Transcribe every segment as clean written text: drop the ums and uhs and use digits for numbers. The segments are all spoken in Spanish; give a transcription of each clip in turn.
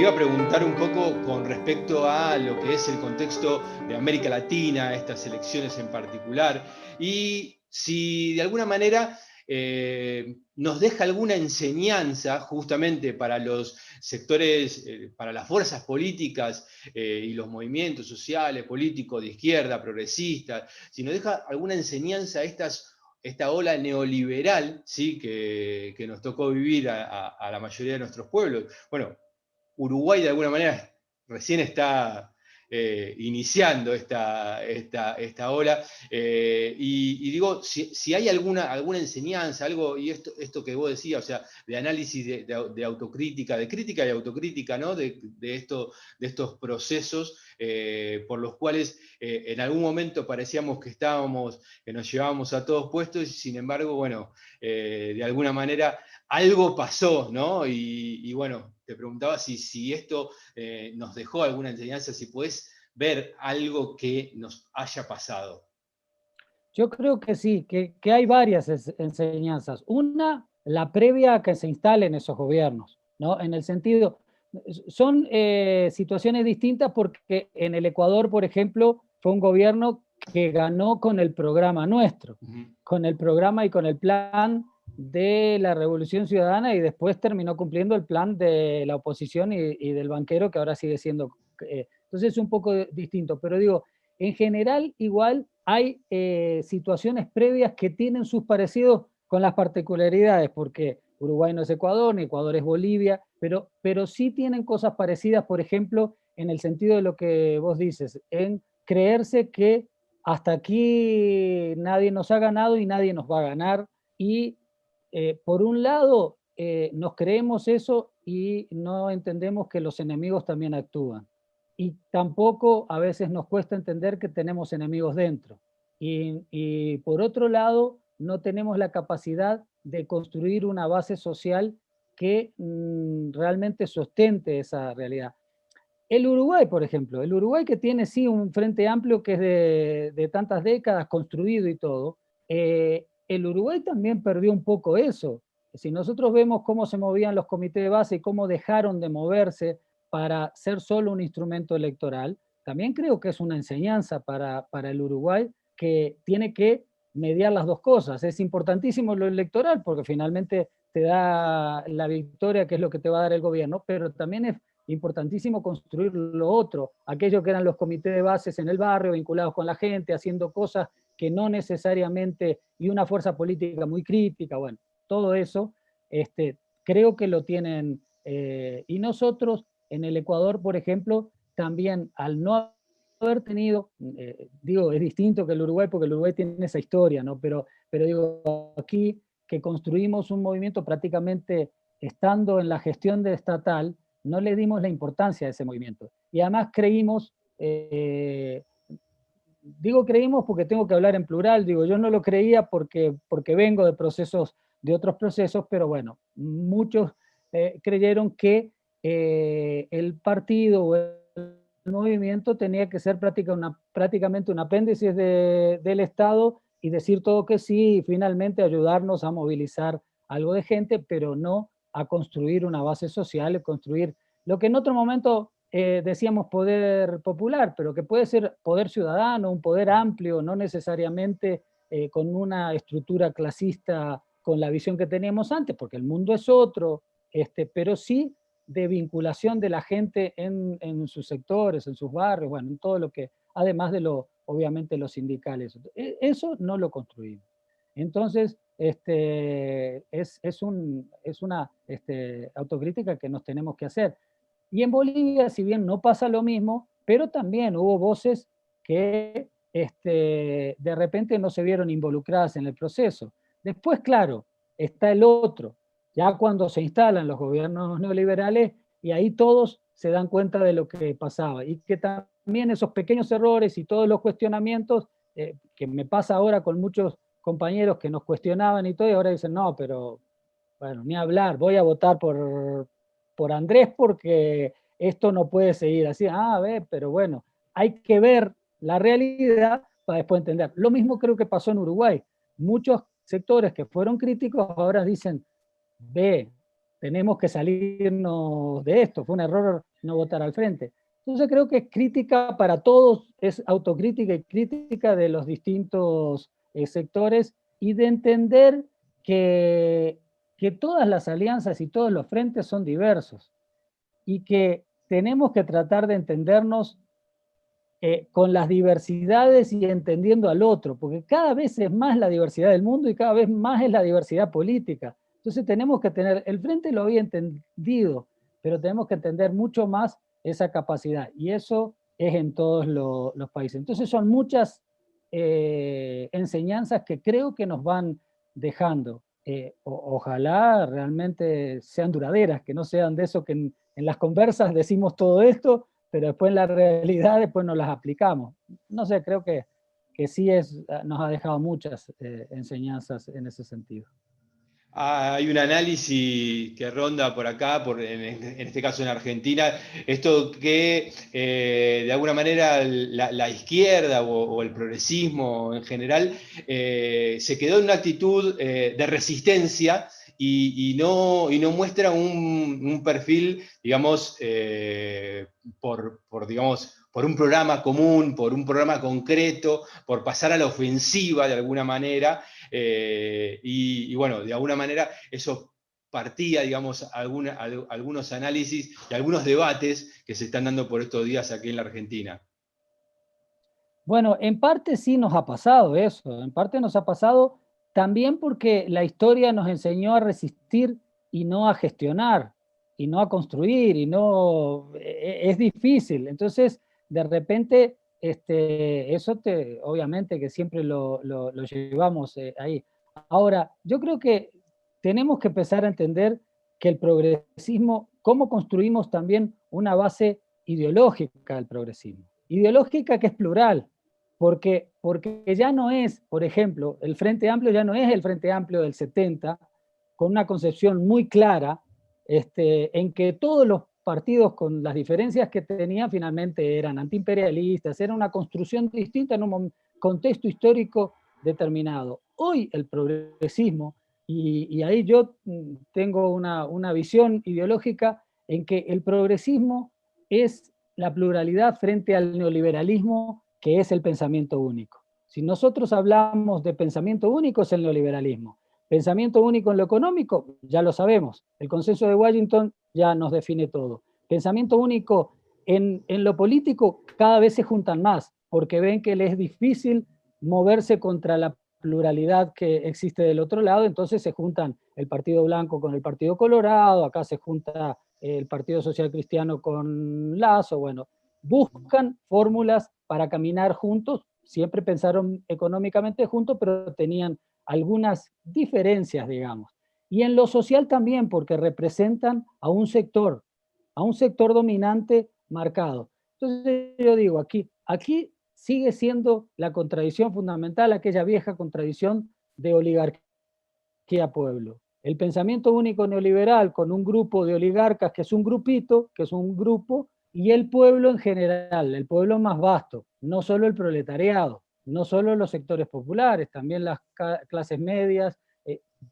iba a preguntar un poco con respecto a lo que es el contexto de América Latina, estas elecciones en particular, y si de alguna manera nos deja alguna enseñanza justamente para los sectores, para las fuerzas políticas y los movimientos sociales, políticos de izquierda, progresistas, si nos deja alguna enseñanza esta ola neoliberal, ¿sí? que nos tocó vivir a la mayoría de nuestros pueblos. Bueno, Uruguay de alguna manera recién está iniciando esta ola. Y digo, si hay alguna enseñanza, algo, y esto que vos decías, o sea, de análisis de autocrítica, de crítica y autocrítica, ¿no? De estos procesos por los cuales en algún momento parecíamos que nos llevábamos a todos puestos, y sin embargo, bueno, de alguna manera algo pasó, ¿no? Y bueno, te preguntaba si esto nos dejó alguna enseñanza, si podés ver algo que nos haya pasado. Yo creo que sí, que hay varias enseñanzas. Una, la previa a que se instalen esos gobiernos, ¿no? En el sentido, son situaciones distintas porque en el Ecuador, por ejemplo, fue un gobierno que ganó con el programa nuestro, con el programa y con el plan de la Revolución Ciudadana, y después terminó cumpliendo el plan de la oposición y del banquero, que ahora sigue siendo. Entonces es un poco distinto, pero digo, en general igual hay situaciones previas que tienen sus parecidos con las particularidades, porque Uruguay no es Ecuador, ni Ecuador es Bolivia, pero sí tienen cosas parecidas, por ejemplo, en el sentido de lo que vos dices, en creerse que hasta aquí nadie nos ha ganado y nadie nos va a ganar. Y por un lado, nos creemos eso y no entendemos que los enemigos también actúan. Y tampoco a veces nos cuesta entender que tenemos enemigos dentro. Y por otro lado, no tenemos la capacidad de construir una base social que realmente sustente esa realidad. El Uruguay, por ejemplo, el Uruguay, que tiene sí un frente amplio que es de tantas décadas construido y todo, el Uruguay también perdió un poco eso. Si nosotros vemos cómo se movían los comités de base y cómo dejaron de moverse para ser solo un instrumento electoral, también creo que es una enseñanza para el Uruguay, que tiene que mediar las dos cosas. Es importantísimo lo electoral porque finalmente te da la victoria, que es lo que te va a dar el gobierno, pero también es importantísimo construir lo otro, aquello que eran los comités de bases en el barrio, vinculados con la gente, haciendo cosas que no necesariamente, y una fuerza política muy crítica, bueno, todo eso, creo que lo tienen, y nosotros en el Ecuador, por ejemplo, también al no haber tenido, digo, es distinto que el Uruguay, porque el Uruguay tiene esa historia, ¿no? Pero digo, aquí que construimos un movimiento prácticamente estando en la gestión de estatal, no le dimos la importancia a ese movimiento. Y además creímos, digo creímos porque tengo que hablar en plural, digo, yo no lo creía porque vengo de procesos, de otros procesos, pero bueno, muchos creyeron que el partido o el movimiento tenía que ser prácticamente un apéndice del Estado y decir todo que sí y finalmente ayudarnos a movilizar algo de gente, pero no a construir una base social, construir lo que en otro momento decíamos poder popular, pero que puede ser poder ciudadano, un poder amplio, no necesariamente con una estructura clasista con la visión que teníamos antes, porque el mundo es otro, pero sí de vinculación de la gente en sus sectores, en sus barrios, bueno, en todo lo que, además de obviamente los sindicales. Eso no lo construimos. Entonces, es una autocrítica que nos tenemos que hacer. Y en Bolivia, si bien no pasa lo mismo, pero también hubo voces que de repente no se vieron involucradas en el proceso. Después, claro, está el otro, ya cuando se instalan los gobiernos neoliberales y ahí todos se dan cuenta de lo que pasaba y que también esos pequeños errores y todos los cuestionamientos, que me pasa ahora con muchos compañeros que nos cuestionaban y todo, y ahora dicen, no, pero bueno, ni hablar, voy a votar por Andrés porque esto no puede seguir así. Ah, a ver, pero bueno, hay que ver la realidad para después entender. Lo mismo creo que pasó en Uruguay. Muchos sectores que fueron críticos ahora dicen, ve, tenemos que salirnos de esto, fue un error no votar al frente. Entonces creo que es crítica para todos, es autocrítica y crítica de los distintos sectores, y de entender que todas las alianzas y todos los frentes son diversos, y que tenemos que tratar de entendernos con las diversidades y entendiendo al otro, porque cada vez es más la diversidad del mundo y cada vez más es la diversidad política. Entonces tenemos que tener, el frente lo había entendido, pero tenemos que entender mucho más esa capacidad, y eso es en todos los países. Entonces son muchas enseñanzas que creo que nos van dejando. Ojalá realmente sean duraderas, que no sean de eso que en las conversas decimos todo esto, pero después en la realidad después no las aplicamos. No sé, creo que sí nos ha dejado muchas enseñanzas en ese sentido. Hay un análisis que ronda por acá, en este caso en Argentina, esto que de alguna manera la izquierda o el progresismo en general se quedó en una actitud de resistencia y no muestra un perfil, digamos, digamos, por un programa común, por un programa concreto, por pasar a la ofensiva de alguna manera. Y bueno, de alguna manera eso partía, digamos, algunos análisis y algunos debates que se están dando por estos días aquí en la Argentina. Bueno, en parte sí nos ha pasado eso, en parte nos ha pasado también porque la historia nos enseñó a resistir y no a gestionar, y no a construir, y no, es difícil. Entonces, de repente, eso obviamente que siempre lo llevamos ahí. Ahora, yo creo que tenemos que empezar a entender que el progresismo, cómo construimos también una base ideológica del progresismo, ideológica que es plural, porque ya no es, por ejemplo, el Frente Amplio ya no es el Frente Amplio del 70, con una concepción muy clara, en que todos los partidos, con las diferencias que tenían, finalmente eran antiimperialistas, era una construcción distinta en un contexto histórico determinado. Hoy el progresismo, y ahí yo tengo una visión ideológica en que el progresismo es la pluralidad frente al neoliberalismo, que es el pensamiento único. Si nosotros hablamos de pensamiento único, es el neoliberalismo. Pensamiento único en lo económico, ya lo sabemos. El consenso de Washington ya nos define todo. Pensamiento único en lo político, cada vez se juntan más, porque ven que les es difícil moverse contra la pluralidad que existe del otro lado, entonces se juntan el Partido Blanco con el Partido Colorado, acá se junta el Partido Social Cristiano con Lazo, bueno, buscan fórmulas para caminar juntos, siempre pensaron económicamente juntos, pero tenían algunas diferencias, digamos. Y en lo social también, porque representan a un sector dominante marcado. Entonces yo digo, aquí sigue siendo la contradicción fundamental, aquella vieja contradicción de oligarquía-pueblo. El pensamiento único neoliberal con un grupo de oligarcas que es un grupito, que es un grupo, y el pueblo en general, el pueblo más vasto, no solo el proletariado, no solo los sectores populares, también las clases medias,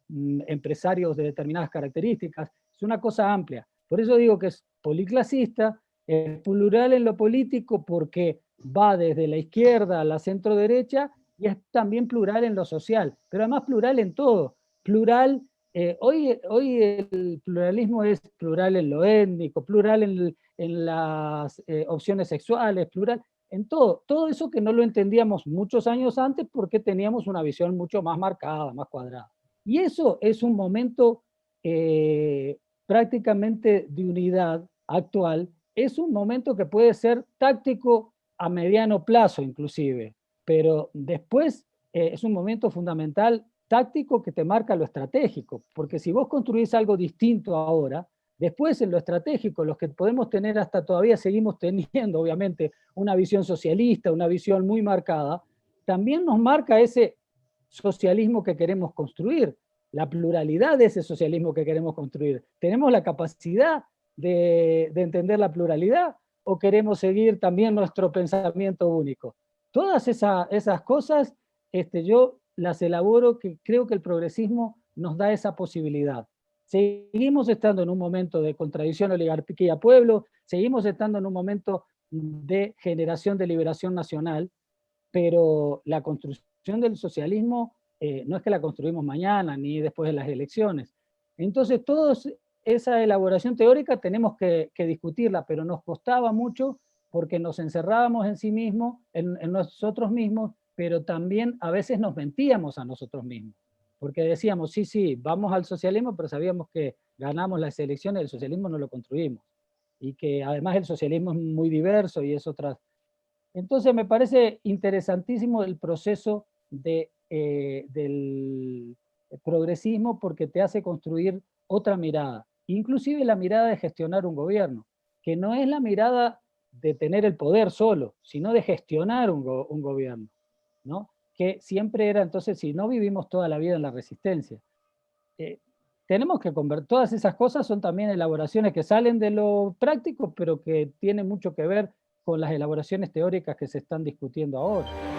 empresarios de determinadas características, es una cosa amplia. Por eso digo que es policlasista, es plural en lo político porque va desde la izquierda a la centro derecha, y es también plural en lo social, pero además plural en todo, plural. Hoy el pluralismo es plural en lo étnico, plural en las opciones sexuales, plural en todo eso que no lo entendíamos muchos años antes porque teníamos una visión mucho más marcada, más cuadrada. Y eso es un momento prácticamente de unidad actual, es un momento que puede ser táctico a mediano plazo inclusive, pero después es un momento fundamental táctico que te marca lo estratégico, porque si vos construís algo distinto ahora, después en lo estratégico, los que podemos tener hasta todavía seguimos teniendo, obviamente, una visión socialista, una visión muy marcada, también nos marca ese socialismo que queremos construir, la pluralidad de ese socialismo que queremos construir. ¿Tenemos la capacidad de entender la pluralidad o queremos seguir también nuestro pensamiento único? Todas esas cosas yo las elaboro, que creo que el progresismo nos da esa posibilidad. Seguimos estando en un momento de contradicción oligarquía-pueblo, seguimos estando en un momento de generación de liberación nacional, pero la construcción del socialismo no es que la construimos mañana ni después de las elecciones. Entonces, toda esa elaboración teórica tenemos que discutirla, pero nos costaba mucho porque nos encerrábamos en sí mismos, en nosotros mismos, pero también a veces nos mentíamos a nosotros mismos, porque decíamos, sí, sí, vamos al socialismo, pero sabíamos que ganamos las elecciones, el socialismo no lo construimos, y que además el socialismo es muy diverso y es otra. Entonces me parece interesantísimo el proceso del progresismo porque te hace construir otra mirada, inclusive la mirada de gestionar un gobierno, que no es la mirada de tener el poder solo, sino de gestionar un gobierno, ¿no? Que siempre era, entonces, si no vivimos toda la vida en la resistencia, eh, tenemos que convertir, todas esas cosas son también elaboraciones que salen de lo práctico, pero que tienen mucho que ver con las elaboraciones teóricas que se están discutiendo ahora.